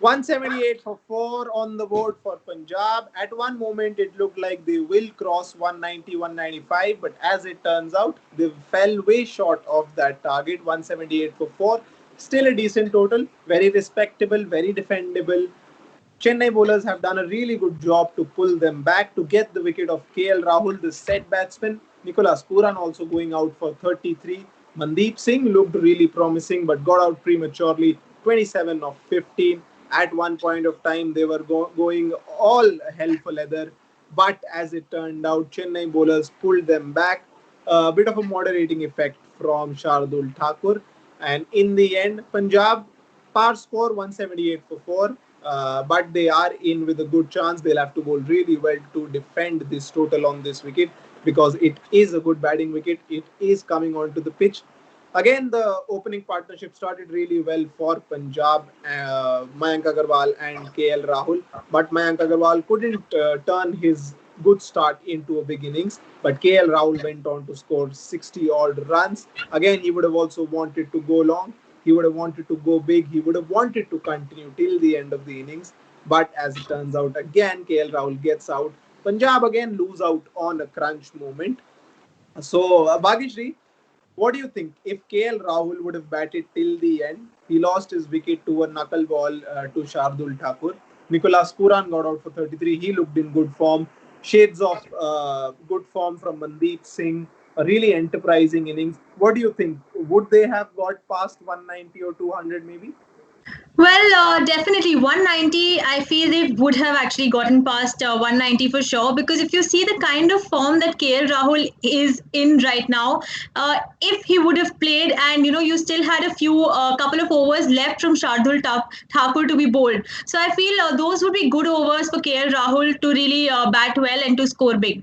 178 for 4 on the board for Punjab. At one moment, it looked like they will cross 190, 195, but as it turns out, they fell way short of that target. 178 for 4. Still a decent total, very respectable, very defendable. Chennai bowlers have done a really good job to pull them back to get the wicket of KL Rahul, the set batsman. Nicholas Pooran also going out for 33. Mandeep Singh looked really promising but got out prematurely, 27 of 15. At one point of time, they were going all hell for leather. But as it turned out, Chennai bowlers pulled them back. A bit of a moderating effect from Shardul Thakur. And in the end, Punjab par score 178 for 4. But they are in with a good chance. They'll have to bowl really well to defend this total on this wicket because it is a good batting wicket. It is coming onto the pitch. Again, the opening partnership started really well for Punjab, Mayank Agarwal and KL Rahul. But Mayank Agarwal couldn't turn his good start into a big innings. But KL Rahul went on to score 60 odd runs. Again, he would have also wanted to go long. He would have wanted to go big. He would have wanted to continue till the end of the innings. But as it turns out, again, KL Rahul gets out. Punjab again lose out on a crunch moment. So, Bhagishri, what do you think? If KL Rahul would have batted till the end, he lost his wicket to a knuckle ball to Shardul Thakur. Nicholas Pooran got out for 33. He looked in good form. Shades of good form from Mandeep Singh. A really enterprising innings. What do you think? Would they have got past 190 or 200 maybe? Well, definitely 190. I feel they would have actually gotten past 190 for sure because if you see the kind of form that KL Rahul is in right now, if he would have played and you still had a few couple of overs left from Thakur to be bowled. So I feel those would be good overs for KL Rahul to really bat well and to score big.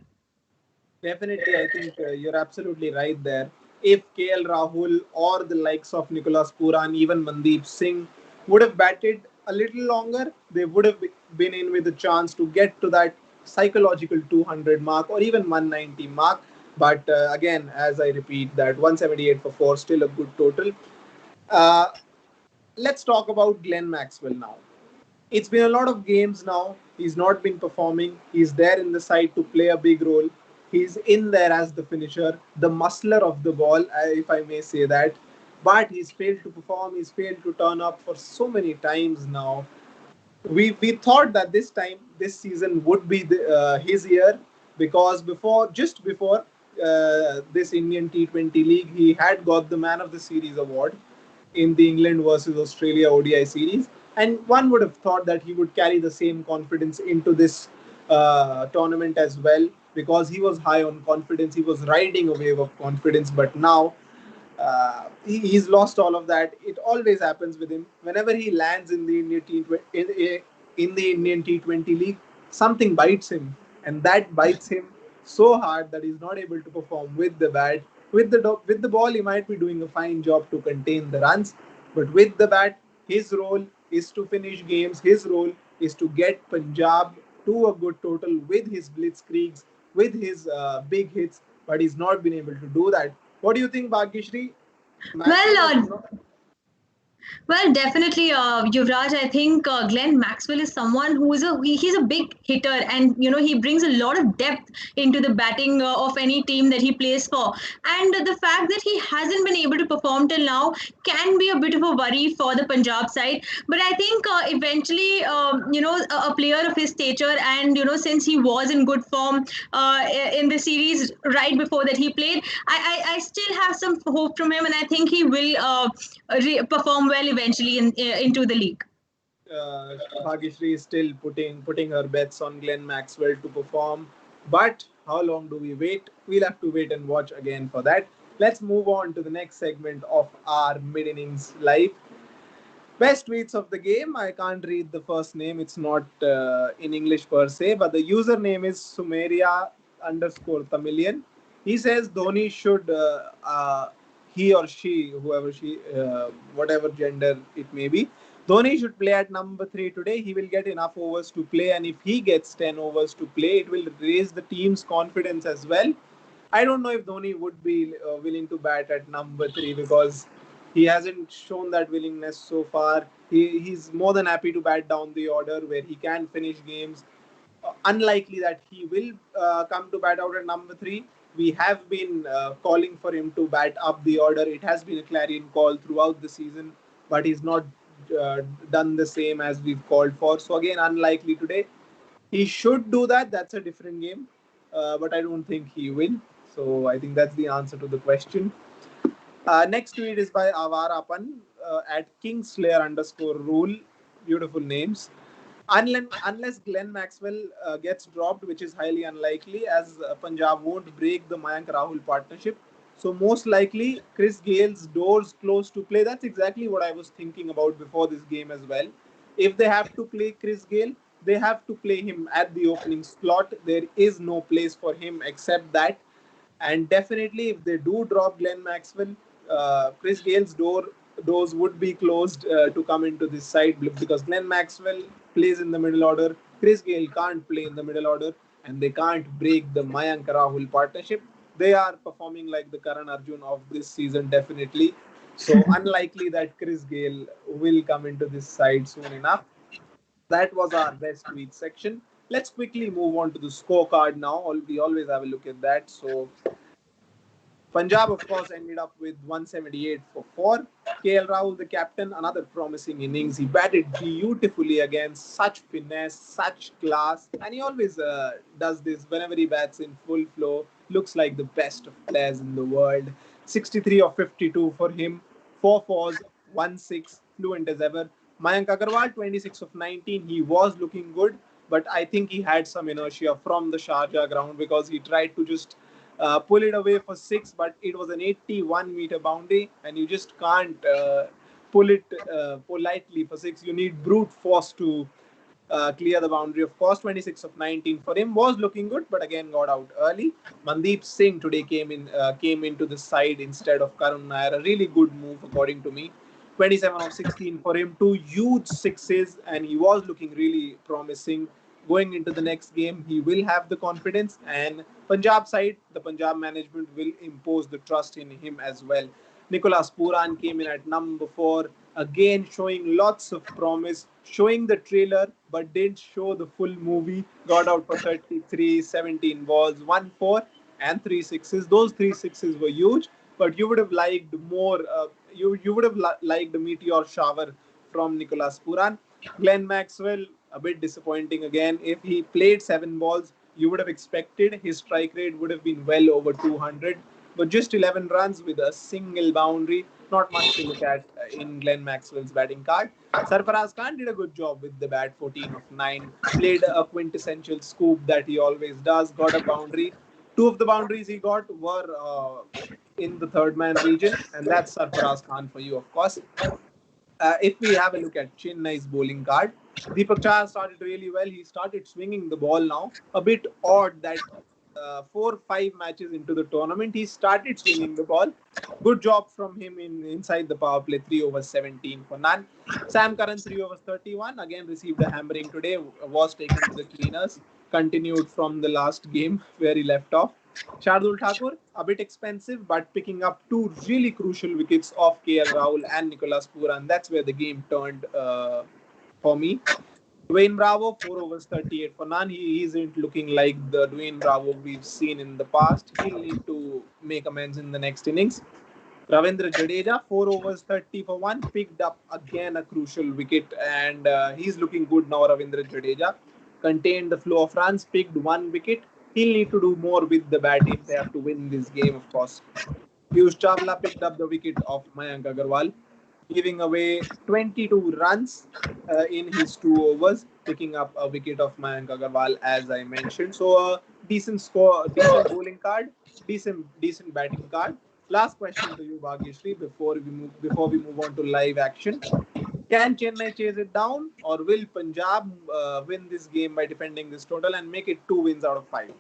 Definitely, I think you're absolutely right there. If KL Rahul or the likes of Nicholas Pooran, even Mandeep Singh would have batted a little longer, they would have been in with a chance to get to that psychological 200 mark or even 190 mark. But again, as I repeat, that 178 for 4 still a good total. Uh, let's talk about Glenn Maxwell now. It's been a lot of games now. He's not been performing. He's there in the side to play a big role. He's in there as the finisher, the muscler of the ball, if I may say that. But he's failed to perform. He's failed to turn up for so many times now. We thought that this season would be his year because just before this Indian T20 league, he had got the Man of the Series award in the England versus Australia ODI series, and one would have thought that he would carry the same confidence into this tournament as well because he was high on confidence. He was riding a wave of confidence, but now he's lost all of that. It always happens with him. Whenever he lands in the in the Indian T20 league, something bites him, and that bites him so hard that he's not able to perform with the bat. With the ball, he might be doing a fine job to contain the runs, but with the bat, his role is to finish games. His role is to get Punjab to a good total with his blitzkriegs, with his big hits, but he's not been able to do that. What do you think, Bhagyashri? Well, Maxwell is not. Well, definitely, Yuvraj. I think Glenn Maxwell is someone who is he's a big hitter, and he brings a lot of depth into the batting of any team that he plays for. And the fact that he hasn't been able to perform till now can be a bit of a worry for the Punjab side. But I think eventually, a player of his stature, and since he was in good form in the series right before that he played, I still have some hope from him, and I think he will perform well eventually into the league. Bhagyashri is still putting her bets on Glenn Maxwell to perform. But how long do we wait? We'll have to wait and watch again for that. Let's move on to the next segment of our mid innings live. Best tweets of the game. I can't read the first name. It's not in English per se, but the username is Sumeria underscore Tamilian. He says Dhoni should, he or she, whoever she, whatever gender it may be, Dhoni should play at number 3 today. He will get enough overs to play, and if he gets 10 overs to play, it will raise the team's confidence as well. I don't know if Dhoni would be willing to bat at number 3 because He hasn't shown that willingness so far. He's more than happy to bat down the order where he can finish games. Unlikely that he will come to bat out at number three. We have been calling for him to bat up the order. It has been a clarion call throughout the season, but he's not uh, done the same as we've called for. So again, unlikely today. He should do that. That's a different game, but I don't think he will. So I think that's the answer to the question. Next tweet is by Avarapan at Kingslayer underscore rule. Beautiful names. Unless Glenn Maxwell gets dropped, which is highly unlikely, as Punjab won't break the Mayank Rahul partnership. So most likely, Chris Gale's doors close to play. That's exactly what I was thinking about before this game as well. If they have to play Chris Gale, they have to play him at the opening slot. There is no place for him except that. And definitely, if they do drop Glenn Maxwell, Chris Gale's doors would be closed to come into this side because Glenn Maxwell plays in the middle order. Chris Gale can't play in the middle order, and they can't break the Mayank Rahul partnership. They are performing like the Karan Arjun of this season, definitely. So unlikely that Chris Gale will come into this side soon enough. That was our best tweet section. Let's quickly move on to the scorecard now. We always have a look at that. So Punjab, of course, ended up with 178 for 4. KL Rahul, the captain, another promising innings. He batted beautifully again, such finesse, such class, and he always does this whenever he bats in full flow. Looks like the best of players in the world. 63 of 52 for him, 4 fours, 1 6, fluent as ever. Mayank Agarwal, 26 of 19. He was looking good, but I think he had some inertia from the Sharjah ground because he tried to just pull it away for six, but it was an 81-meter boundary, and you just can't pull it politely for six. You need brute force to clear the boundary. Of course, 26 of 19 for him was looking good, but again got out early. Mandeep Singh today came into the side instead of Karun Nair. A really good move according to me. 27 of 16 for him, two huge sixes, and he was looking really promising. Going into the next game, he will have the confidence, and Punjab side, the Punjab management will impose the trust in him as well. Nicholas Pooran came in at number 4, again showing lots of promise, showing the trailer but didn't show the full movie. Got out for 33, 17 balls, 1 4, and 3 sixes. Those 3 sixes were huge, but you would have liked more. You would have liked a meteor shower from Nicholas Pooran. Glenn Maxwell, a bit disappointing again. If he played 7 balls, you would have expected his strike rate would have been well over 200. But just 11 runs with a single boundary, not much to look at in Glenn Maxwell's batting card. Sarfaraz Khan did a good job with the bat, 14 of 9, played a quintessential scoop that he always does, got a boundary. Two of the boundaries he got were in the third man region, and that's Sarfaraz Khan for you, of course. If we have a look at Chennai's bowling card, Deepak Chahar started really well. He started swinging the ball now. A bit odd that 4 5 matches into the tournament, he started swinging the ball. Good job from him in inside the power play. 3 overs 17 for none. Sam Curran 3 overs 31 again received a hammering today. Was taken to the cleaners. Continued from the last game where he left off. Shardul Thakur, a bit expensive, but picking up two really crucial wickets off KL Rahul and Nicholas Pooran. That's where the game turned for me. Dwayne Bravo, 4 overs 38 for none. He isn't looking like the Dwayne Bravo we've seen in the past. He'll need to make amends in the next innings. Ravindra Jadeja, 4 overs 30 for 1, picked up again a crucial wicket, and he's looking good now. Ravindra Jadeja contained the flow of runs, picked 1 wicket. He'll need to do more with the bat if they have to win this game, of course. Piyush Chawla picked up the wicket of Mayank Agarwal, giving away 22 runs in his 2 overs, picking up a wicket of Mayank Agarwal, as I mentioned. So a decent score, decent bowling card, decent batting card. Last question to you, Bhagyashree, before we move on to live action. Can Chennai chase it down, or will Punjab win this game by defending this total and make it 2 wins out of 5?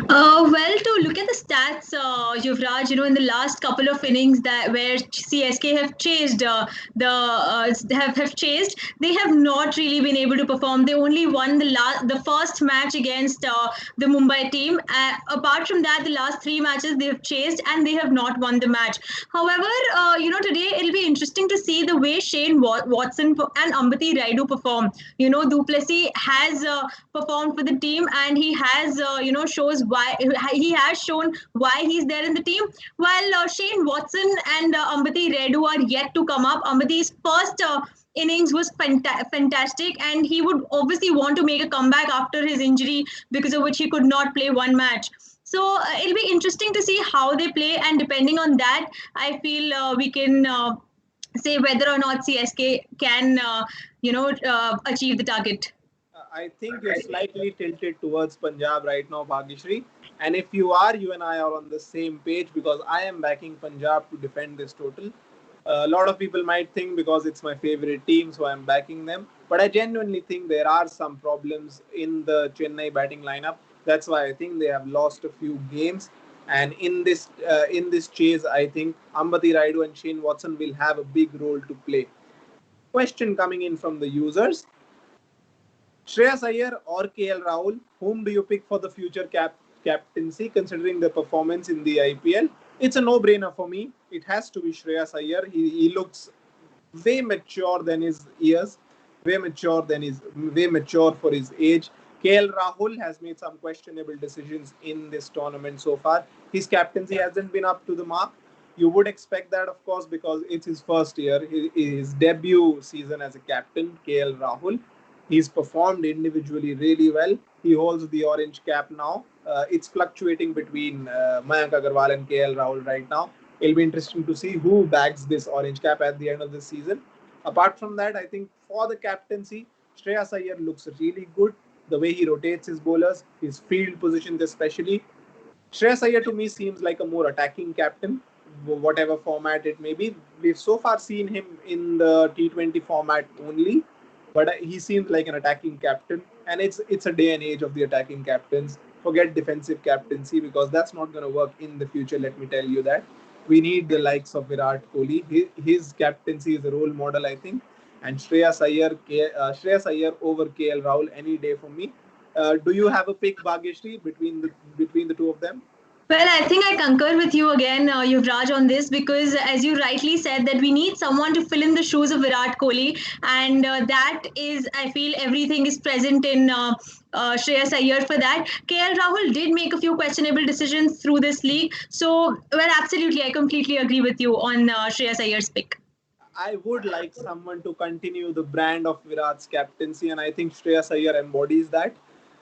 Well, to look at the stats, Yuvraj, in the last couple of innings that where CSK have chased have chased, they have not really been able to perform. They only won the first match against the Mumbai team. Apart from that, the last three matches they have chased and they have not won the match. However, today it'll be interesting to see the way Shane Watson and Ambati Raidu perform. Duplessis has performed for the team, and he has shows why he has shown why he's there in the team, while Shane Watson and Ambati Raidu are yet to come up. Ambati's first innings was fantastic, and he would obviously want to make a comeback after his injury, because of which he could not play one match. So it'll be interesting to see how they play, and depending on that, I feel we can say whether or not CSK can achieve the target. I think you're slightly tilted towards Punjab right now, Bhagyashri. And if you are, you and I are on the same page because I am backing Punjab to defend this total. A lot of people might think because it's my favorite team, so I'm backing them. But I genuinely think there are some problems in the Chennai batting lineup. That's why I think they have lost a few games. And in this chase, I think Ambati Raidu and Shane Watson will have a big role to play. Question coming in from the users: Shreyas Iyer or KL Rahul, whom do you pick for the future captaincy considering the performance in the IPL? It's a no-brainer for me. It has to be Shreyas Iyer. He looks way mature than his years, way mature for his age. KL Rahul has made some questionable decisions in this tournament so far. His captaincy hasn't been up to the mark. You would expect that, of course, because it's his first year, his debut season as a captain, KL Rahul. He's performed individually really well. He holds the orange cap now. It's fluctuating between Mayank Agarwal and KL Rahul right now. It'll be interesting to see who bags this orange cap at the end of the season. Apart from that, I think for the captaincy, Shreyas Iyer looks really good. The way he rotates his bowlers, his field positions especially. Shreyas Iyer to me seems like a more attacking captain, whatever format it may be. We've so far seen him in the T20 format only, but he seems like an attacking captain. And it's a day and age of the attacking captains. Forget defensive captaincy because that's not going to work in the future. Let me tell you that. We need the likes of Virat Kohli. His captaincy is a role model, I think. And Shreyas Iyer over KL Rahul any day for me. Do you have a pick, Bhagyashri, between the two of them? Well, I think I concur with you again, Yuvraj, on this, because as you rightly said, that we need someone to fill in the shoes of Virat Kohli, and that is, I feel, everything is present in Shreyas Iyer for that. KL Rahul did make a few questionable decisions through this league, so well, absolutely, I completely agree with you on Shreyas Iyer's pick. I would like someone to continue the brand of Virat's captaincy, and I think Shreyas Iyer embodies that.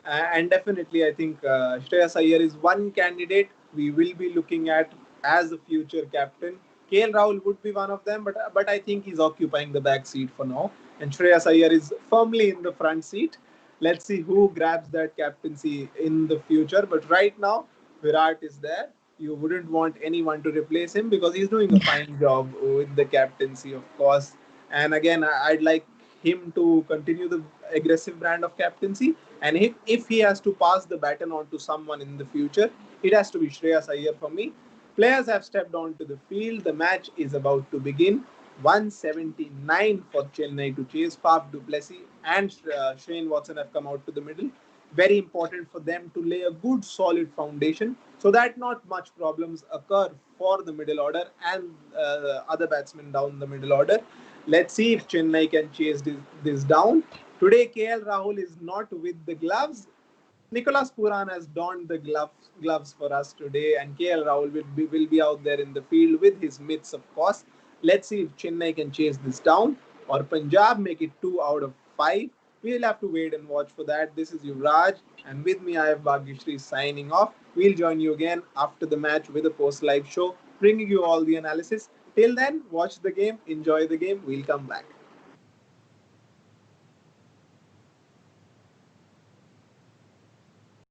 And definitely, I think Shreyas Iyer is one candidate we will be looking at as a future captain. KL Rahul would be one of them, but I think he's occupying the back seat for now, and Shreyas Iyer is firmly in the front seat. Let's see who grabs that captaincy in the future. But right now, Virat is there. You wouldn't want anyone to replace him because he's doing a fine job with the captaincy, of course. And again, I'd like him to continue the aggressive brand of captaincy. And if he has to pass the baton on to someone in the future, it has to be Shreyas Iyer for me. Players have stepped onto the field. The match is about to begin. 179 for Chennai to chase. Faf du Plessis and Shane Watson have come out to the middle. Very important for them to lay a good solid foundation so that not much problems occur for the middle order and other batsmen down the middle order. Let's see if Chennai can chase this down. Today, KL Rahul is not with the gloves. Nicholas Pooran has donned the gloves for us today, and KL Rahul will be out there in the field with his mitts, of course. Let's see if Chennai can chase this down or Punjab make it 2 out of 5. We'll have to wait and watch for that. This is Yuvraj, and with me I have Bhagyashri signing off. We'll join you again after the match with a post-live show, bringing you all the analysis. Till then, watch the game, enjoy the game. We'll come back.